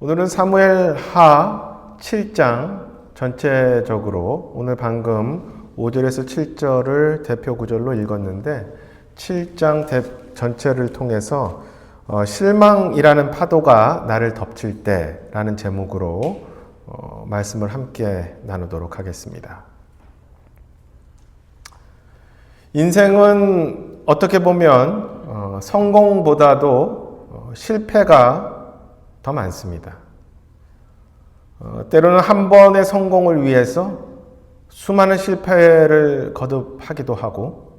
오늘은 사무엘 하 7장 전체적으로 오늘 방금 5절에서 7절을 대표 구절로 읽었는데 7장 전체를 통해서 실망이라는 파도가 나를 덮칠 때라는 제목으로 말씀을 함께 나누도록 하겠습니다. 인생은 어떻게 보면 성공보다도 실패가 더 많습니다. 때로는 한 번의 성공을 위해서 수많은 실패를 거듭하기도 하고,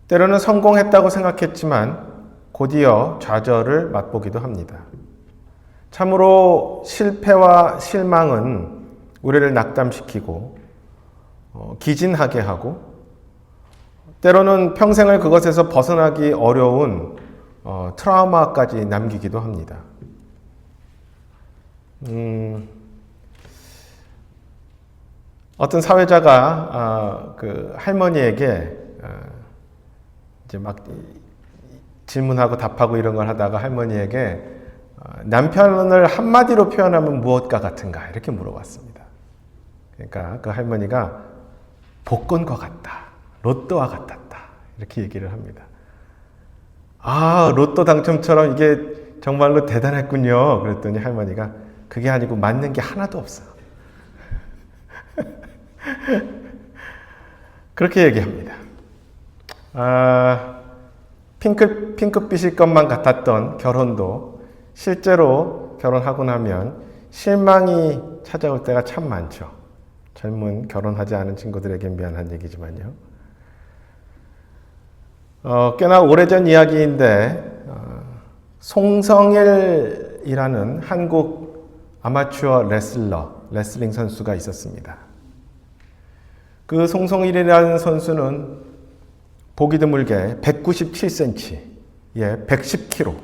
때로는 성공했다고 생각했지만 곧이어 좌절을 맛보기도 합니다. 참으로 실패와 실망은 우리를 낙담시키고 기진하게 하고, 때로는 평생을 그것에서 벗어나기 어려운 트라우마까지 남기기도 합니다. 어떤 사회자가 그 할머니에게 이제 막 질문하고 답하고 이런 걸 하다가 할머니에게 남편을 한마디로 표현하면 무엇과 같은가 이렇게 물어봤습니다. 그러니까 그 할머니가 복권과 같다, 로또와 같았다 이렇게 얘기를 합니다. 아, 로또 당첨처럼 이게 정말로 대단했군요. 그랬더니 할머니가 그게 아니고 맞는 게 하나도 없어. 그렇게 얘기합니다. 핑크빛일 것만 같았던 결혼도 실제로 결혼하고 나면 실망이 찾아올 때가 참 많죠. 젊은 결혼하지 않은 친구들에겐 미안한 얘기지만요. 꽤나 오래전 이야기인데 송성일이라는 한국 아마추어 레슬링 선수가 있었습니다. 그 송성일이라는 선수는 보기 드물게 197cm, 110kg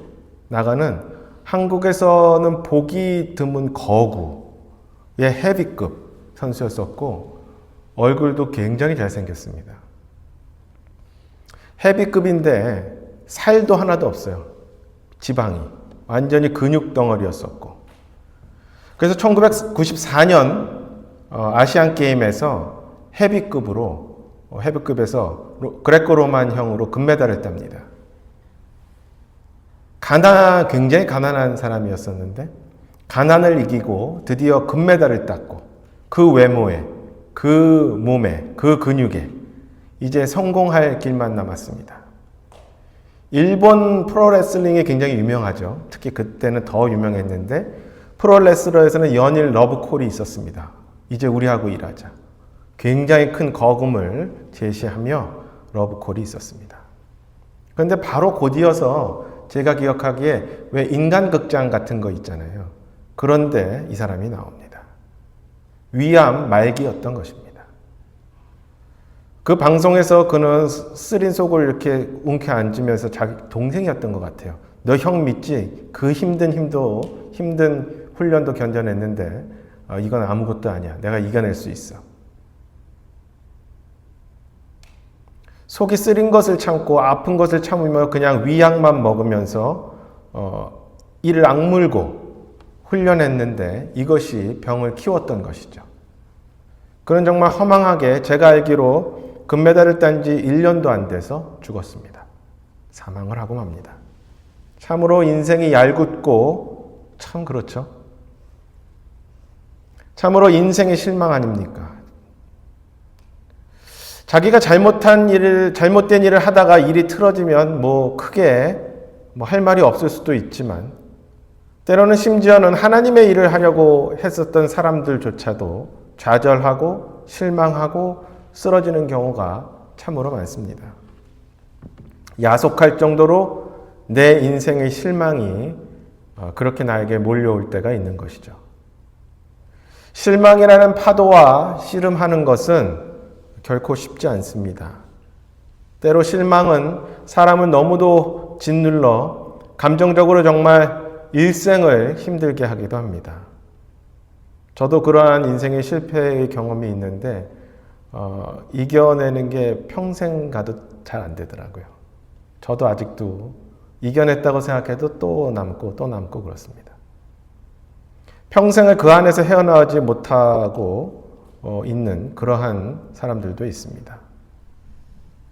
나가는 한국에서는 보기 드문 거구의 헤비급 선수였었고 얼굴도 굉장히 잘생겼습니다. 헤비급인데 살도 하나도 없어요. 지방이. 완전히 근육 덩어리였었고. 그래서 1994년 아시안게임에서 헤비급에서 그레코로만형으로 금메달을 땁니다. 굉장히 가난한 사람이었었는데 가난을 이기고 드디어 금메달을 땄고 그 외모에, 그 몸에, 그 근육에 이제 성공할 길만 남았습니다. 일본 프로레슬링이 굉장히 유명하죠. 특히 그때는 더 유명했는데 프로레슬러에서는 연일 러브콜이 있었습니다. 이제 우리하고 일하자. 굉장히 큰 거금을 제시하며 러브콜이 있었습니다. 그런데 바로 곧이어서 제가 기억하기에 왜 인간극장 같은 거 있잖아요. 그런데 이 사람이 나옵니다. 위암 말기였던 것입니다. 그 방송에서 그는 쓰린 속을 이렇게 움켜앉으면서 자기 동생이었던 것 같아요. 너 형 믿지? 그 힘든 훈련도 견뎌냈는데 이건 아무것도 아니야. 내가 이겨낼 수 있어. 속이 쓰린 것을 참고 아픈 것을 참으며 그냥 위약만 먹으면서 이를 악물고 훈련했는데 이것이 병을 키웠던 것이죠. 그는 정말 허망하게 제가 알기로 금메달을 딴 지 1년도 안 돼서 죽었습니다. 사망을 하고 맙니다. 참으로 인생이 얄궂고 참 그렇죠. 참으로 인생의 실망 아닙니까? 자기가 잘못된 일을 하다가 일이 틀어지면 크게 할 말이 없을 수도 있지만 때로는 심지어는 하나님의 일을 하려고 했었던 사람들조차도 좌절하고 실망하고 쓰러지는 경우가 참으로 많습니다. 야속할 정도로 내 인생의 실망이 그렇게 나에게 몰려올 때가 있는 것이죠. 실망이라는 파도와 씨름하는 것은 결코 쉽지 않습니다. 때로 실망은 사람을 너무도 짓눌러 감정적으로 정말 일생을 힘들게 하기도 합니다. 저도 그러한 인생의 실패의 경험이 있는데 이겨내는 게 평생 가도 잘 안 되더라고요. 저도 아직도 이겨냈다고 생각해도 또 남고 그렇습니다. 평생을 그 안에서 헤어나오지 못하고 있는 그러한 사람들도 있습니다.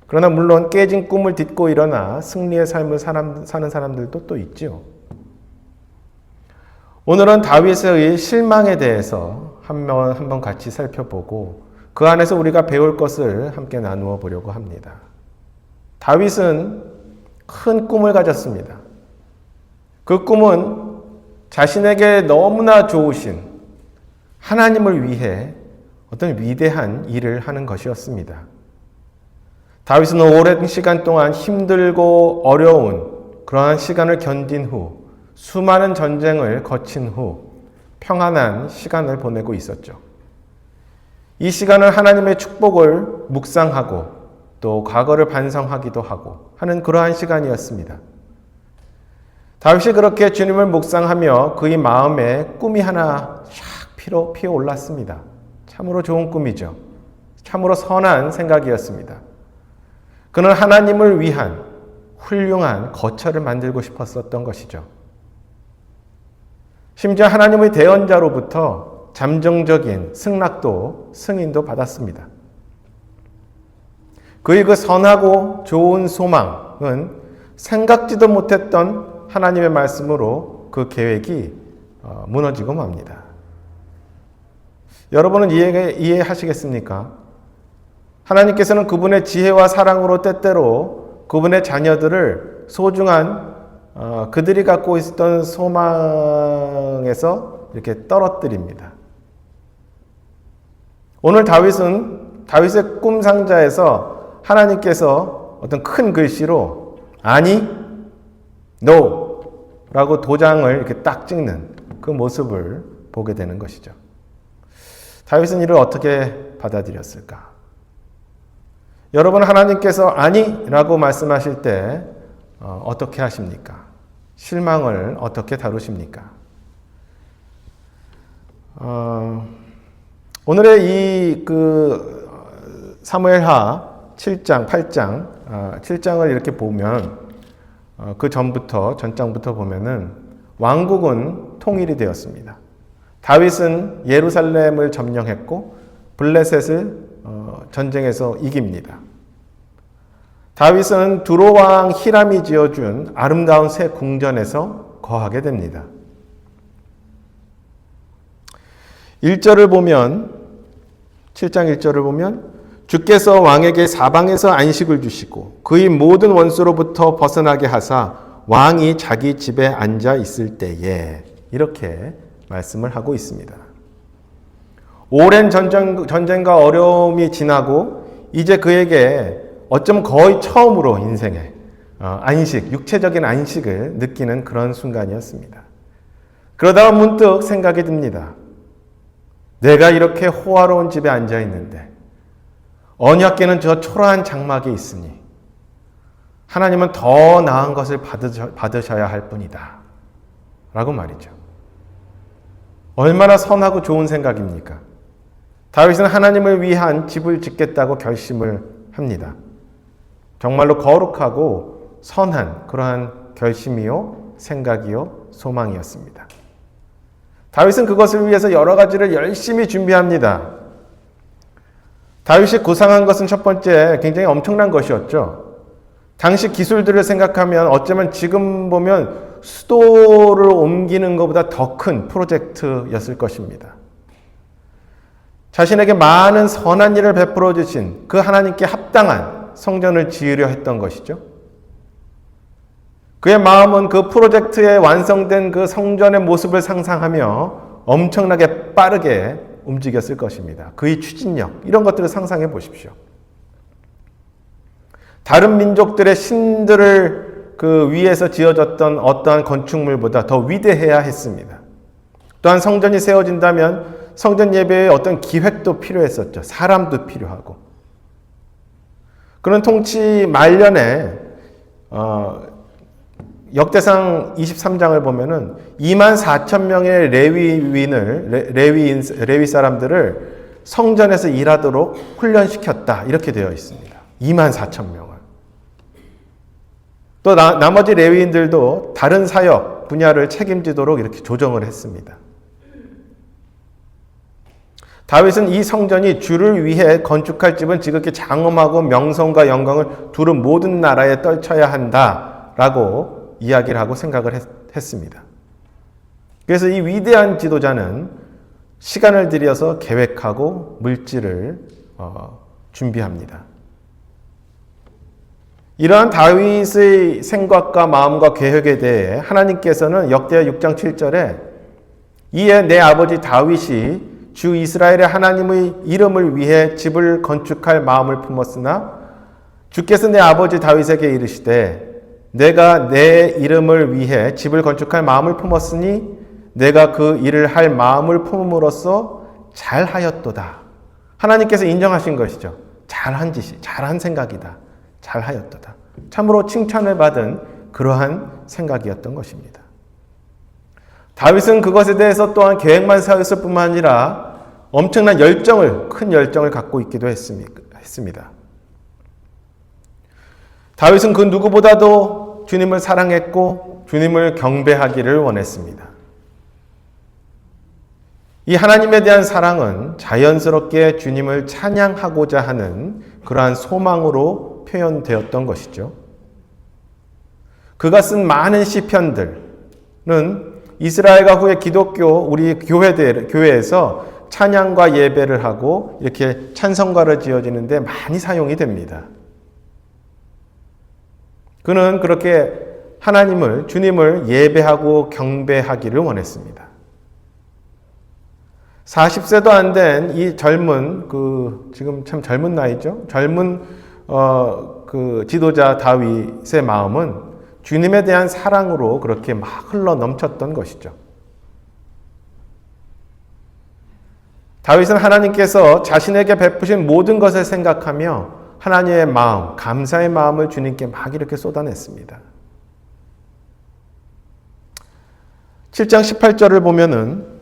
그러나 물론 깨진 꿈을 딛고 일어나 승리의 삶을 사는 사람들도 또 있죠. 오늘은 다윗의 실망에 대해서 한번 같이 살펴보고 그 안에서 우리가 배울 것을 함께 나누어 보려고 합니다. 다윗은 큰 꿈을 가졌습니다. 그 꿈은 자신에게 너무나 좋으신 하나님을 위해 어떤 위대한 일을 하는 것이었습니다. 다윗은 오랜 시간 동안 힘들고 어려운 그러한 시간을 견딘 후 수많은 전쟁을 거친 후 평안한 시간을 보내고 있었죠. 이 시간을 하나님의 축복을 묵상하고 또 과거를 반성하기도 하고 하는 그러한 시간이었습니다. 다윗이 그렇게 주님을 묵상하며 그의 마음에 꿈이 하나 샥 피어 올랐습니다. 참으로 좋은 꿈이죠. 참으로 선한 생각이었습니다. 그는 하나님을 위한 훌륭한 거처를 만들고 싶었었던 것이죠. 심지어 하나님의 대언자로부터 잠정적인 승인도 받았습니다. 그의 그 선하고 좋은 소망은 생각지도 못했던 하나님의 말씀으로 그 계획이 무너지고 맙니다. 여러분은 이해하시겠습니까? 하나님께서는 그분의 지혜와 사랑으로 때때로 그분의 자녀들을 소중한 그들이 갖고 있었던 소망에서 이렇게 떨어뜨립니다. 오늘 다윗의 꿈 상자에서 하나님께서 어떤 큰 글씨로 아니, no 라고 도장을 이렇게 딱 찍는 그 모습을 보게 되는 것이죠. 다윗은 이를 어떻게 받아들였을까? 여러분, 하나님께서 아니라고 말씀하실 때 어떻게 하십니까? 실망을 어떻게 다루십니까? 오늘의 사무엘하 7장, 8장, 7장을 이렇게 보면 그 전장부터 보면은 왕국은 통일이 되었습니다. 다윗은 예루살렘을 점령했고 블레셋을 전쟁에서 이깁니다. 다윗은 두로왕 히람이 지어준 아름다운 새 궁전에서 거하게 됩니다. 1절을 보면 7장 1절을 보면 주께서 왕에게 사방에서 안식을 주시고 그의 모든 원수로부터 벗어나게 하사 왕이 자기 집에 앉아 있을 때에 이렇게 말씀을 하고 있습니다. 오랜 전쟁과 어려움이 지나고 이제 그에게 어쩜 거의 처음으로 인생에 안식, 육체적인 안식을 느끼는 그런 순간이었습니다. 그러다가 문득 생각이 듭니다. 내가 이렇게 호화로운 집에 앉아 있는데 언약궤는 저 초라한 장막에 있으니 하나님은 더 나은 것을 받으셔야 할 뿐이다 라고 말이죠. 얼마나 선하고 좋은 생각입니까? 다윗은 하나님을 위한 집을 짓겠다고 결심을 합니다. 정말로 거룩하고 선한 그러한 결심이요, 생각이요, 소망이었습니다. 다윗은 그것을 위해서 여러 가지를 열심히 준비합니다. 다윗이 구상한 것은 첫 번째 굉장히 엄청난 것이었죠. 당시 기술들을 생각하면 어쩌면 지금 보면 수도를 옮기는 것보다 더 큰 프로젝트였을 것입니다. 자신에게 많은 선한 일을 베풀어 주신 그 하나님께 합당한 성전을 지으려 했던 것이죠. 그의 마음은 그 프로젝트에 완성된 그 성전의 모습을 상상하며 엄청나게 빠르게 움직였을 것입니다. 그의 추진력, 이런 것들을 상상해 보십시오. 다른 민족들의 신들을 그 위에서 지어졌던 어떠한 건축물보다 더 위대해야 했습니다. 또한 성전이 세워진다면 성전 예배에 어떤 기획도 필요했었죠. 사람도 필요하고. 그런 통치 말년에 역대상 23장을 보면은 24,000명의 레위 사람들을 성전에서 일하도록 훈련시켰다. 이렇게 되어 있습니다. 24,000명을. 또 나머지 레위인들도 다른 사역 분야를 책임지도록 이렇게 조정을 했습니다. 다윗은 이 성전이 주를 위해 건축할 집은 지극히 장엄하고 명성과 영광을 두루 모든 나라에 떨쳐야 한다라고 이야기를 하고 생각을 했습니다. 그래서 이 위대한 지도자는 시간을 들여서 계획하고 물질을 준비합니다. 이러한 다윗의 생각과 마음과 계획에 대해 하나님께서는 역대하 6장 7절에 이에 내 아버지 다윗이 주 이스라엘의 하나님의 이름을 위해 집을 건축할 마음을 품었으나 주께서 내 아버지 다윗에게 이르시되 내가 내 이름을 위해 집을 건축할 마음을 품었으니 내가 그 일을 할 마음을 품음으로써 잘하였도다. 하나님께서 인정하신 것이죠. 잘한 짓이, 잘한 생각이다. 잘하였도다. 참으로 칭찬을 받은 그러한 생각이었던 것입니다. 다윗은 그것에 대해서 또한 계획만 세웠을 뿐만 아니라 엄청난 큰 열정을 갖고 있기도 했습니다. 다윗은 그 누구보다도 주님을 사랑했고 주님을 경배하기를 원했습니다. 이 하나님에 대한 사랑은 자연스럽게 주님을 찬양하고자 하는 그러한 소망으로 표현되었던 것이죠. 그가 쓴 많은 시편들은 이스라엘과 후에 기독교 우리 교회에서 찬양과 예배를 하고 이렇게 찬송가를 지어지는데 많이 사용이 됩니다. 그는 그렇게 주님을 예배하고 경배하기를 원했습니다. 40세도 안 된 이 지금 참 젊은 나이죠? 젊은 지도자 다윗의 마음은 주님에 대한 사랑으로 그렇게 막 흘러 넘쳤던 것이죠. 다윗은 하나님께서 자신에게 베푸신 모든 것을 생각하며 하나님의 마음, 감사의 마음을 주님께 막 이렇게 쏟아냈습니다. 7장 18절을 보면은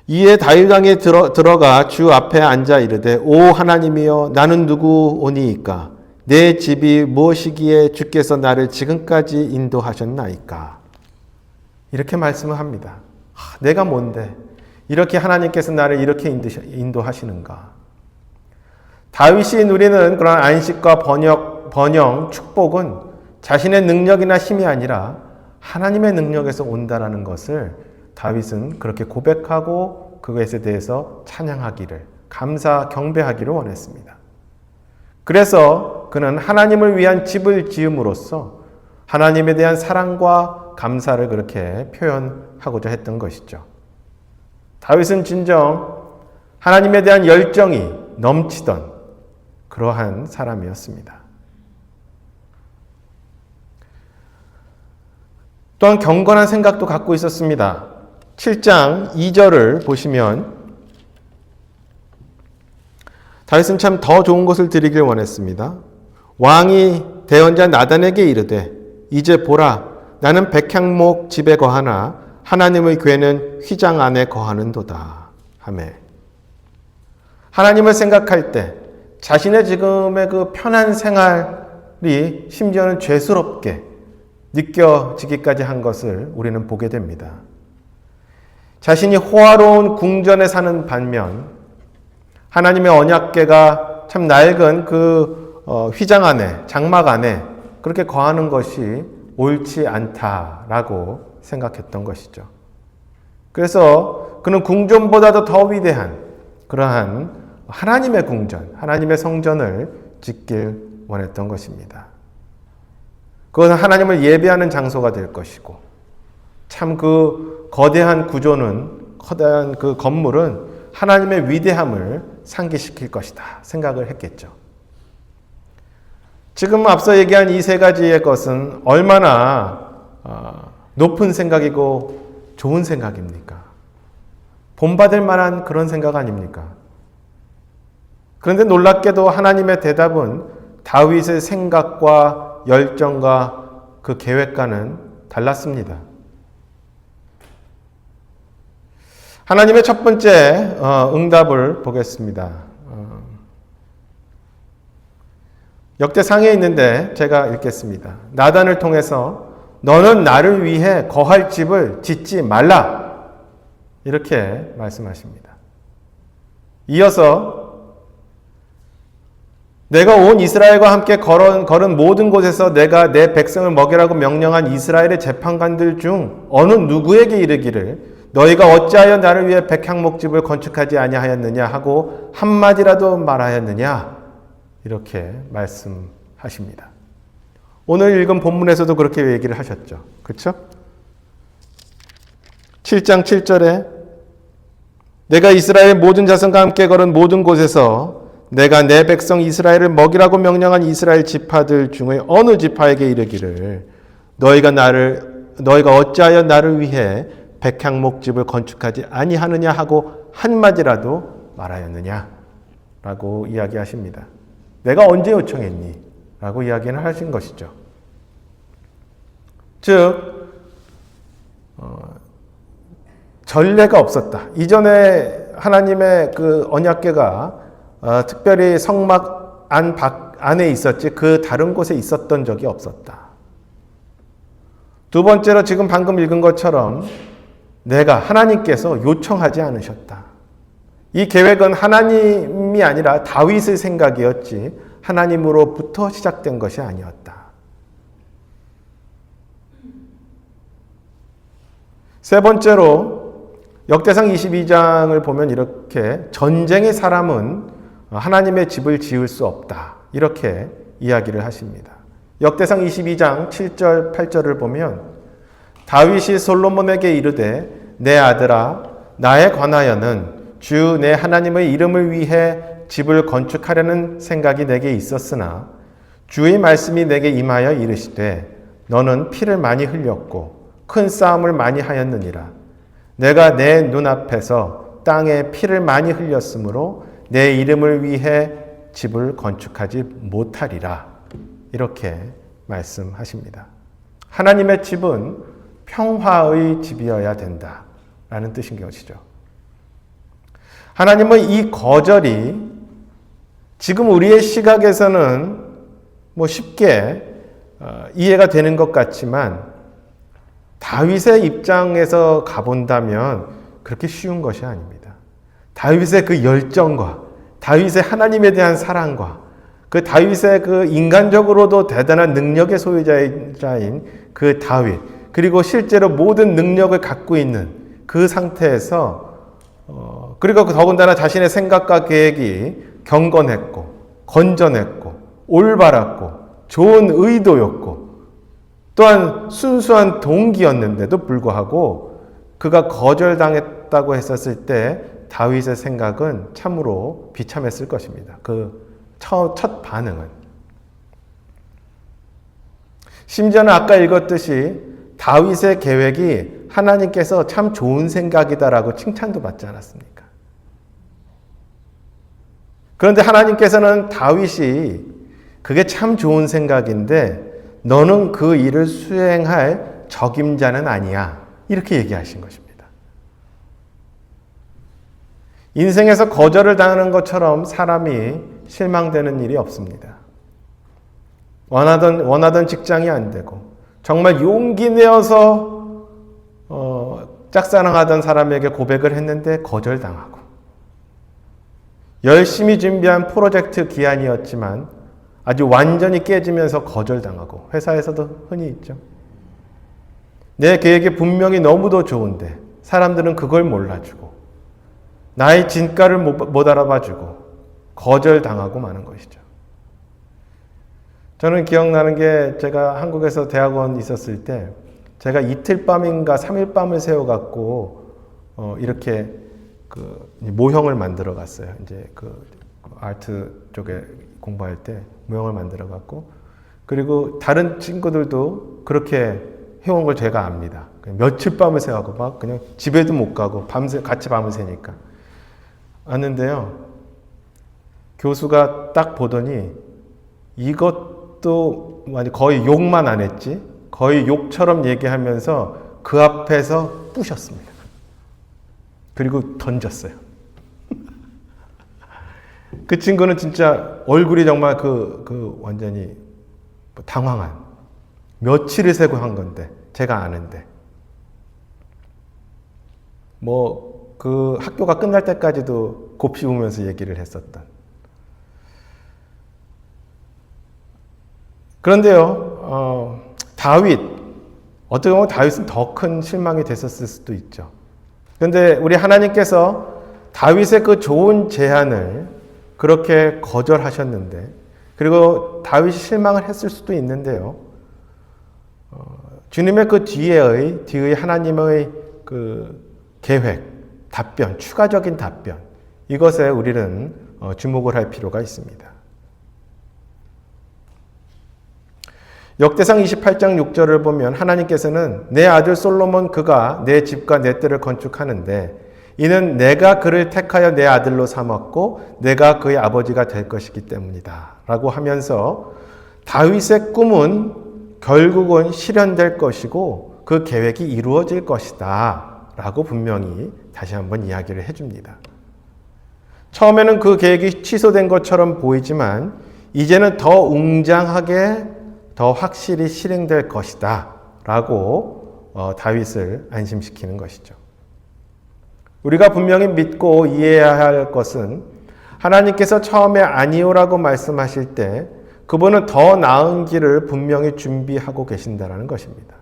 이에 다윗 왕이 들어가 주 앞에 앉아 이르되 오 하나님이여 나는 누구오니이까 내 집이 무엇이기에 주께서 나를 지금까지 인도하셨나이까. 이렇게 말씀을 합니다. 내가 뭔데 이렇게 하나님께서 나를 이렇게 인도하시는가. 다윗이 누리는 그런 안식과 번영, 축복은 자신의 능력이나 힘이 아니라 하나님의 능력에서 온다라는 것을 다윗은 그렇게 고백하고 그것에 대해서 찬양하기를, 감사, 경배하기를 원했습니다. 그래서 그는 하나님을 위한 집을 지음으로써 하나님에 대한 사랑과 감사를 그렇게 표현하고자 했던 것이죠. 다윗은 진정 하나님에 대한 열정이 넘치던 그러한 사람이었습니다. 또한 경건한 생각도 갖고 있었습니다. 7장 2절을 보시면 다윗은 참 더 좋은 것을 드리길 원했습니다. 왕이 대언자 나단에게 이르되 이제 보라 나는 백향목 집에 거하나 하나님의 괴는 휘장 안에 거하는도다 하며 하나님을 생각할 때 자신의 지금의 그 편한 생활이 심지어는 죄스럽게 느껴지기까지 한 것을 우리는 보게 됩니다. 자신이 호화로운 궁전에 사는 반면 하나님의 언약궤가 참 낡은 그 휘장 안에, 장막 안에 그렇게 거하는 것이 옳지 않다라고 생각했던 것이죠. 그래서 그는 궁전보다도 더 위대한 그러한 하나님의 궁전, 하나님의 성전을 짓길 원했던 것입니다. 그것은 하나님을 예배하는 장소가 될 것이고 참 그 거대한 구조는 커다란 그 건물은 하나님의 위대함을 상기시킬 것이다 생각을 했겠죠. 지금 앞서 얘기한 이 세 가지의 것은 얼마나 높은 생각이고 좋은 생각입니까? 본받을 만한 그런 생각 아닙니까? 그런데 놀랍게도 하나님의 대답은 다윗의 생각과 열정과 그 계획과는 달랐습니다. 하나님의 첫 번째 응답을 보겠습니다. 역대상에 있는데 제가 읽겠습니다. 나단을 통해서 너는 나를 위해 거할 집을 짓지 말라. 이렇게 말씀하십니다. 이어서 내가 온 이스라엘과 함께 걸은 모든 곳에서 내가 내 백성을 먹이라고 명령한 이스라엘의 재판관들 중 어느 누구에게 이르기를 너희가 어찌하여 나를 위해 백향목집을 건축하지 아니하였느냐 하고 한마디라도 말하였느냐 이렇게 말씀하십니다. 오늘 읽은 본문에서도 그렇게 얘기를 하셨죠. 그렇죠? 7장 7절에 내가 이스라엘 모든 자손과 함께 걸은 모든 곳에서 내가 내 백성 이스라엘을 먹이라고 명령한 이스라엘 지파들 중에 어느 지파에게 이르기를 너희가 어찌하여 나를 위해 백향목집을 건축하지 아니하느냐 하고 한마디라도 말하였느냐 라고 이야기하십니다. 내가 언제 요청했니? 라고 이야기는 하신 것이죠. 즉 전례가 없었다. 이전에 하나님의 그 언약궤가 특별히 성막 안에 있었지 그 다른 곳에 있었던 적이 없었다. 두 번째로 지금 방금 읽은 것처럼 내가 하나님께서 요청하지 않으셨다. 이 계획은 하나님이 아니라 다윗의 생각이었지 하나님으로부터 시작된 것이 아니었다. 세 번째로 역대상 22장을 보면 이렇게 전쟁의 사람은 하나님의 집을 지을 수 없다. 이렇게 이야기를 하십니다. 역대상 22장 7절 8절을 보면 다윗이 솔로몬에게 이르되 내 아들아 나에 관하여는 주 내 하나님의 이름을 위해 집을 건축하려는 생각이 내게 있었으나 주의 말씀이 내게 임하여 이르시되 너는 피를 많이 흘렸고 큰 싸움을 많이 하였느니라. 내가 내 눈앞에서 땅에 피를 많이 흘렸으므로 내 이름을 위해 집을 건축하지 못하리라. 이렇게 말씀하십니다. 하나님의 집은 평화의 집이어야 된다라는 뜻인 것이죠. 하나님의 이 거절이 지금 우리의 시각에서는 쉽게 이해가 되는 것 같지만 다윗의 입장에서 가본다면 그렇게 쉬운 것이 아닙니다. 다윗의 그 열정과 다윗의 하나님에 대한 사랑과 그 다윗의 그 인간적으로도 대단한 능력의 소유자인 그 다윗 그리고 실제로 모든 능력을 갖고 있는 그 상태에서 그리고 더군다나 자신의 생각과 계획이 경건했고 건전했고 올바랐고 좋은 의도였고 또한 순수한 동기였는데도 불구하고 그가 거절당했다고 했었을 때 다윗의 생각은 참으로 비참했을 것입니다. 그 첫 반응은. 심지어는 아까 읽었듯이 다윗의 계획이 하나님께서 참 좋은 생각이다라고 칭찬도 받지 않았습니까? 그런데 하나님께서는 다윗이 그게 참 좋은 생각인데 너는 그 일을 수행할 적임자는 아니야. 이렇게 얘기하신 것입니다. 인생에서 거절을 당하는 것처럼 사람이 실망되는 일이 없습니다. 원하던 직장이 안 되고 정말 용기 내어서 짝사랑하던 사람에게 고백을 했는데 거절당하고 열심히 준비한 프로젝트 기한이었지만 아주 완전히 깨지면서 거절당하고 회사에서도 흔히 있죠. 내 계획이 분명히 너무도 좋은데 사람들은 그걸 몰라주고 나의 진가를 못 알아봐주고 거절당하고 마는 것이죠. 저는 기억나는 게 제가 한국에서 대학원 있었을 때 제가 이틀 밤인가 3일 밤을 세워갖고 이렇게 그 모형을 만들어 갔어요. 이제 그 아트 쪽에 공부할 때 모형을 만들어 갖고 그리고 다른 친구들도 그렇게 해온 걸 제가 압니다. 며칠 밤을 새고 막 그냥 집에도 못 가고 같이 밤을 새니까 왔는데요. 교수가 딱 보더니 이것도 거의 욕만 안 했지 거의 욕처럼 얘기하면서 그 앞에서 부셨습니다. 그리고 던졌어요. 그 친구는 진짜 얼굴이 정말 완전히 당황한 며칠을 새고 한 건데 제가 아는데 그 학교가 끝날 때까지도 곱씹으면서 얘기를 했었던. 그런데요, 어떻게 보면 다윗은 더 큰 실망이 됐었을 수도 있죠. 그런데 우리 하나님께서 다윗의 그 좋은 제안을 그렇게 거절하셨는데, 그리고 다윗이 실망을 했을 수도 있는데요. 주님의 그 뒤의 하나님의 그 계획, 답변, 추가적인 답변, 이것에 우리는 주목을 할 필요가 있습니다. 역대상 28장 6절을 보면 하나님께서는 내 아들 솔로몬 그가 내 집과 내 뜰을 건축하는데 이는 내가 그를 택하여 내 아들로 삼았고 내가 그의 아버지가 될 것이기 때문이다 라고 하면서 다윗의 꿈은 결국은 실현될 것이고 그 계획이 이루어질 것이다 라고 분명히 다시 한번 이야기를 해줍니다. 처음에는 그 계획이 취소된 것처럼 보이지만 이제는 더 웅장하게 더 확실히 실행될 것이다 라고 다윗을 안심시키는 것이죠. 우리가 분명히 믿고 이해해야 할 것은 하나님께서 처음에 아니오라고 말씀하실 때 그분은 더 나은 길을 분명히 준비하고 계신다는 것입니다.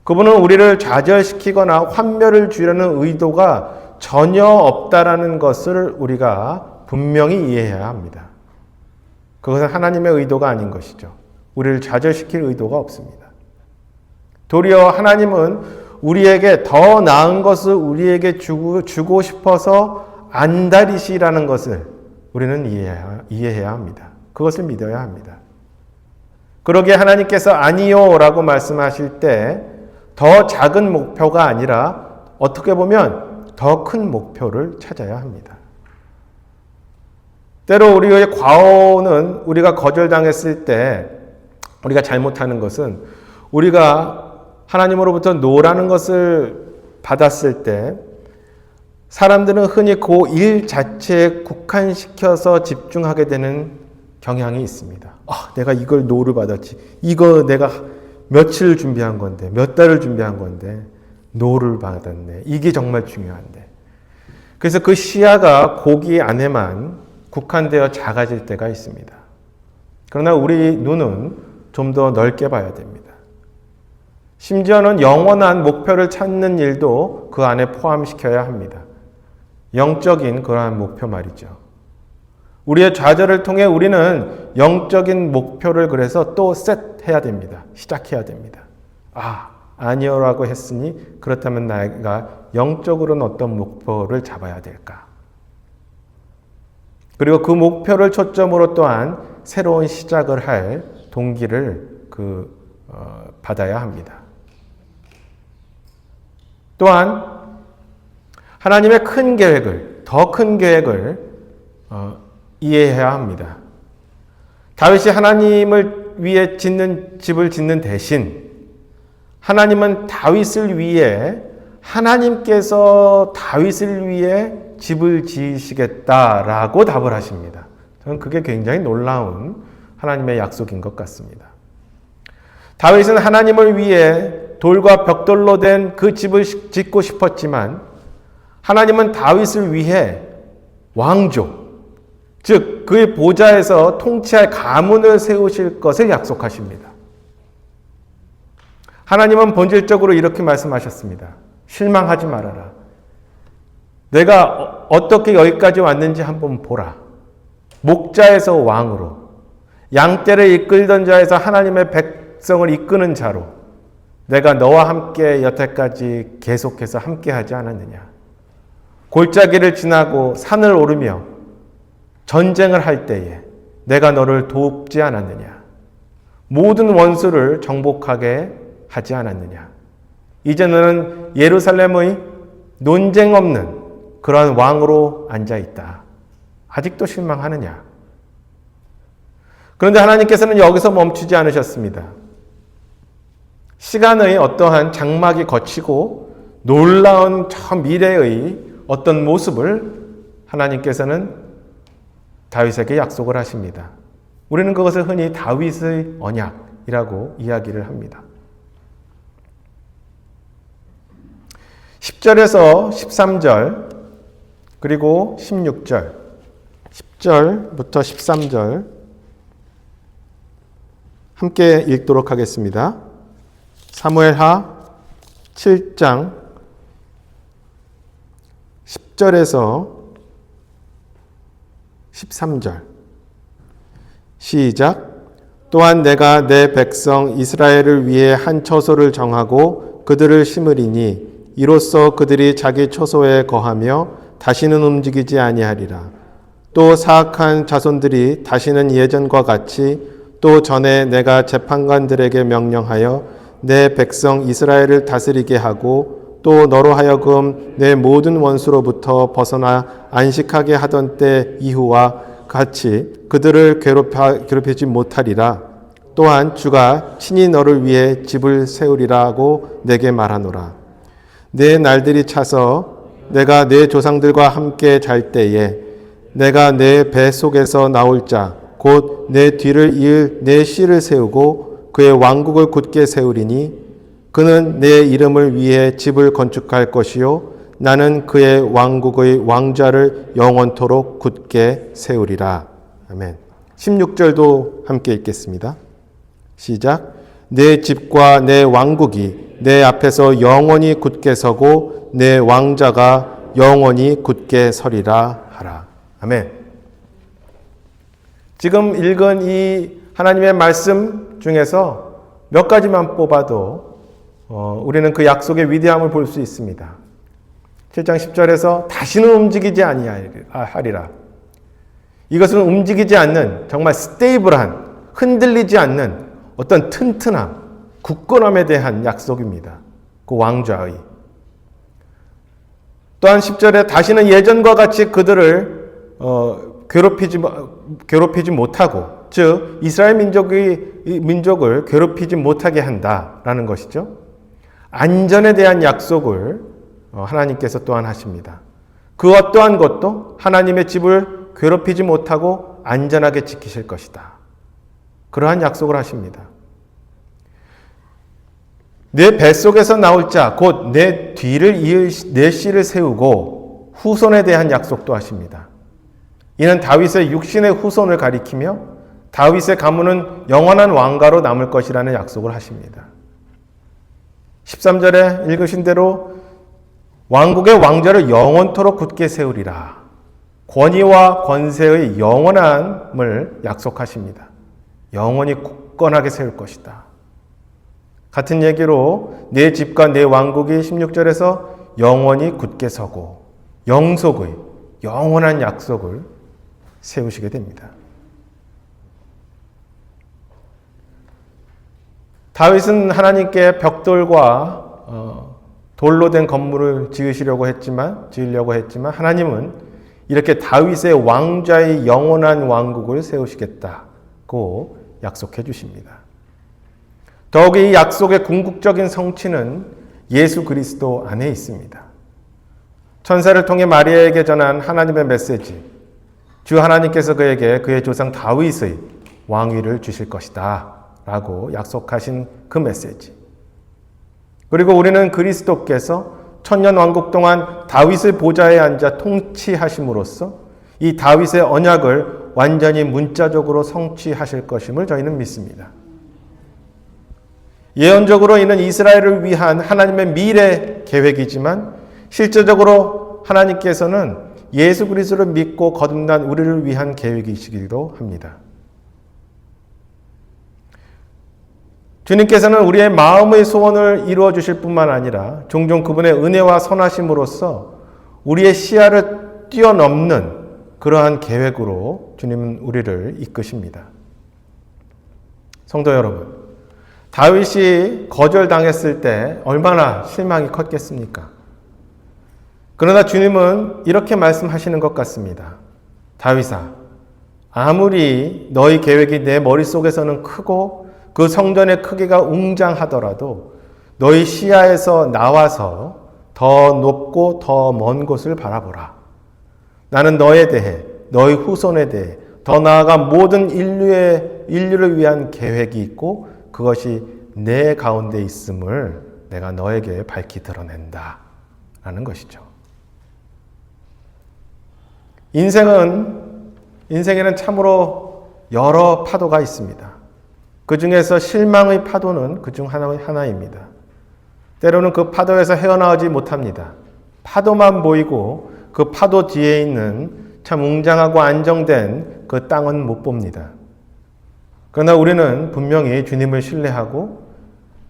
그분은 우리를 좌절시키거나 환멸을 주려는 의도가 전혀 없다라는 것을 우리가 분명히 이해해야 합니다. 그것은 하나님의 의도가 아닌 것이죠. 우리를 좌절시킬 의도가 없습니다. 도리어 하나님은 우리에게 더 나은 것을 우리에게 주고 싶어서 안달이시라는 것을 우리는 이해해야 합니다. 그것을 믿어야 합니다. 그러기에 하나님께서 아니요라고 말씀하실 때 더 작은 목표가 아니라 어떻게 보면 더 큰 목표를 찾아야 합니다. 때로 우리의 과오는 우리가 거절당했을 때 우리가 잘못하는 것은 우리가 하나님으로부터 노라는 것을 받았을 때 사람들은 흔히 그 일 자체에 국한시켜서 집중하게 되는 경향이 있습니다. 내가 이걸 노를 받았지. 이거 내가 며칠 준비한 건데, 몇 달을 준비한 건데 노를 받았네. 이게 정말 중요한데. 그래서 그 시야가 고기 안에만 국한되어 작아질 때가 있습니다. 그러나 우리 눈은 좀 더 넓게 봐야 됩니다. 심지어는 영원한 목표를 찾는 일도 그 안에 포함시켜야 합니다. 영적인 그러한 목표 말이죠. 우리의 좌절을 통해 우리는 영적인 목표를 그래서 또 셋해야 됩니다. 시작해야 됩니다. 아니요라고 했으니 그렇다면 내가 영적으로는 어떤 목표를 잡아야 될까? 그리고 그 목표를 초점으로 또한 새로운 시작을 할 동기를 받아야 합니다. 또한 하나님의 큰 계획을, 더 큰 계획을 이해해야 합니다. 다윗이 하나님을 위해 집을 짓는 대신 하나님은 다윗을 위해 하나님께서 다윗을 위해 집을 지으시겠다라고 답을 하십니다. 저는 그게 굉장히 놀라운 하나님의 약속인 것 같습니다. 다윗은 하나님을 위해 돌과 벽돌로 된 그 집을 짓고 싶었지만 하나님은 다윗을 위해 왕조, 즉 그의 보좌에서 통치할 가문을 세우실 것을 약속하십니다. 하나님은 본질적으로 이렇게 말씀하셨습니다. 실망하지 말아라. 내가 어떻게 여기까지 왔는지 한번 보라. 목자에서 왕으로, 양떼를 이끌던 자에서 하나님의 백성을 이끄는 자로 내가 너와 함께 여태까지 계속해서 함께하지 않았느냐. 골짜기를 지나고 산을 오르며 전쟁을 할 때에 내가 너를 돕지 않았느냐. 모든 원수를 정복하게 하지 않았느냐. 이제 너는 예루살렘의 논쟁 없는 그러한 왕으로 앉아있다. 아직도 실망하느냐. 그런데 하나님께서는 여기서 멈추지 않으셨습니다. 시간의 어떠한 장막이 거치고 놀라운 저 미래의 어떤 모습을 하나님께서는 다윗에게 약속을 하십니다. 우리는 그것을 흔히 다윗의 언약이라고 이야기를 합니다. 10절에서 13절 그리고 16절 10절부터 13절 함께 읽도록 하겠습니다. 사무엘하 7장 10절에서 13절 시작. 또한 내가 내 백성 이스라엘을 위해 한 처소를 정하고 그들을 심으리니 이로써 그들이 자기 처소에 거하며 다시는 움직이지 아니하리라. 또 사악한 자손들이 다시는 예전과 같이 또 전에 내가 재판관들에게 명령하여 내 백성 이스라엘을 다스리게 하고 또 너로 하여금 내 모든 원수로부터 벗어나 안식하게 하던 때 이후와 같이 그들을 괴롭히지 못하리라. 또한 주가 친히 너를 위해 집을 세우리라고 내게 말하노라. 내 날들이 차서 내가 내 조상들과 함께 잘 때에 내가 내 배 속에서 나올 자 곧 내 뒤를 이을 내 씨를 세우고 그의 왕국을 굳게 세우리니 그는 내 이름을 위해 집을 건축할 것이요 나는 그의 왕국의 왕좌를 영원토록 굳게 세우리라. 아멘. 16절도 함께 읽겠습니다. 시작. 내 집과 내 왕국이 내 앞에서 영원히 굳게 서고 내 왕자가 영원히 굳게 서리라 하라. 아멘. 지금 읽은 이 하나님의 말씀 중에서 몇 가지만 뽑아도 우리는 그 약속의 위대함을 볼 수 있습니다. 7장 10절에서 다시는 움직이지 아니하리라. 이것은 움직이지 않는 정말 스테이블한 흔들리지 않는 어떤 튼튼함, 굳건함에 대한 약속입니다. 그 왕좌의. 또한 10절에 다시는 예전과 같이 그들을 괴롭히지 못하고, 즉 이스라엘 민족을 괴롭히지 못하게 한다라는 것이죠. 안전에 대한 약속을 하나님께서 또한 하십니다. 그 어떠한 것도 하나님의 집을 괴롭히지 못하고 안전하게 지키실 것이다. 그러한 약속을 하십니다. 내 뱃속에서 나올 자, 곧 내 뒤를 이을 내 씨를 세우고 후손에 대한 약속도 하십니다. 이는 다윗의 육신의 후손을 가리키며 다윗의 가문은 영원한 왕가로 남을 것이라는 약속을 하십니다. 13절에 읽으신 대로 왕국의 왕좌를 영원토록 굳게 세우리라. 권위와 권세의 영원함을 약속하십니다. 영원히 굳건하게 세울 것이다. 같은 얘기로 내 집과 내 왕국이 16절에서 영원히 굳게 서고 영속의 영원한 약속을 세우시게 됩니다. 다윗은 하나님께 벽돌과 돌로 된 건물을 지으려고 했지만 하나님은 이렇게 다윗의 왕좌의 영원한 왕국을 세우시겠다고 약속해 주십니다. 더욱이 이 약속의 궁극적인 성취는 예수 그리스도 안에 있습니다. 천사를 통해 마리아에게 전한 하나님의 메시지, 주 하나님께서 그에게 그의 조상 다윗의 왕위를 주실 것이다 라고 약속하신 그 메시지. 그리고 우리는 그리스도께서 천년 왕국 동안 다윗의 보좌에 앉아 통치하심으로써 이 다윗의 언약을 완전히 문자적으로 성취하실 것임을 저희는 믿습니다. 예언적으로 이는 이스라엘을 위한 하나님의 미래 계획이지만 실제적으로 하나님께서는 예수 그리스도를 믿고 거듭난 우리를 위한 계획이시기도 합니다. 주님께서는 우리의 마음의 소원을 이루어 주실 뿐만 아니라 종종 그분의 은혜와 선하심으로써 우리의 시야를 뛰어넘는 그러한 계획으로 주님은 우리를 이끄십니다. 성도 여러분, 다윗이 거절당했을 때 얼마나 실망이 컸겠습니까? 그러나 주님은 이렇게 말씀하시는 것 같습니다. 다윗아, 아무리 너희 계획이 내 머릿속에서는 크고 그 성전의 크기가 웅장하더라도 너희 시야에서 나와서 더 높고 더 먼 곳을 바라보라. 나는 너에 대해, 너희 후손에 대해, 더 나아가 모든 인류를 위한 계획이 있고 그것이 내 가운데 있음을 내가 너에게 밝히 드러낸다 라는 것이죠. 인생에는 참으로 여러 파도가 있습니다. 그 중에서 실망의 파도는 그 중 하나입니다. 때로는 그 파도에서 헤어나오지 못합니다. 파도만 보이고 그 파도 뒤에 있는 참 웅장하고 안정된 그 땅은 못 봅니다. 그러나 우리는 분명히 주님을 신뢰하고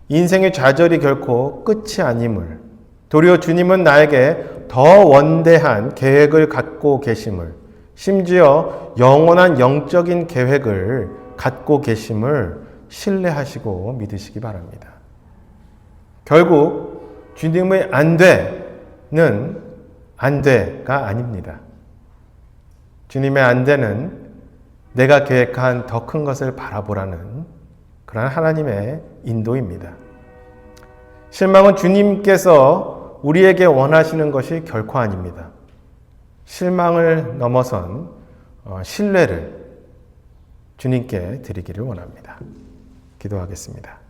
인생의 좌절이 결코 끝이 아님을, 도리어 주님은 나에게 더 원대한 계획을 갖고 계심을, 심지어 영원한 영적인 계획을 갖고 계심을 신뢰하시고 믿으시기 바랍니다. 결국 주님의 안 돼는 안 돼가 아닙니다. 주님의 안 돼는 내가 계획한 더 큰 것을 바라보라는 그러한 하나님의 인도입니다. 실망은 주님께서 우리에게 원하시는 것이 결코 아닙니다. 실망을 넘어선 신뢰를 주님께 드리기를 원합니다. 기도하겠습니다.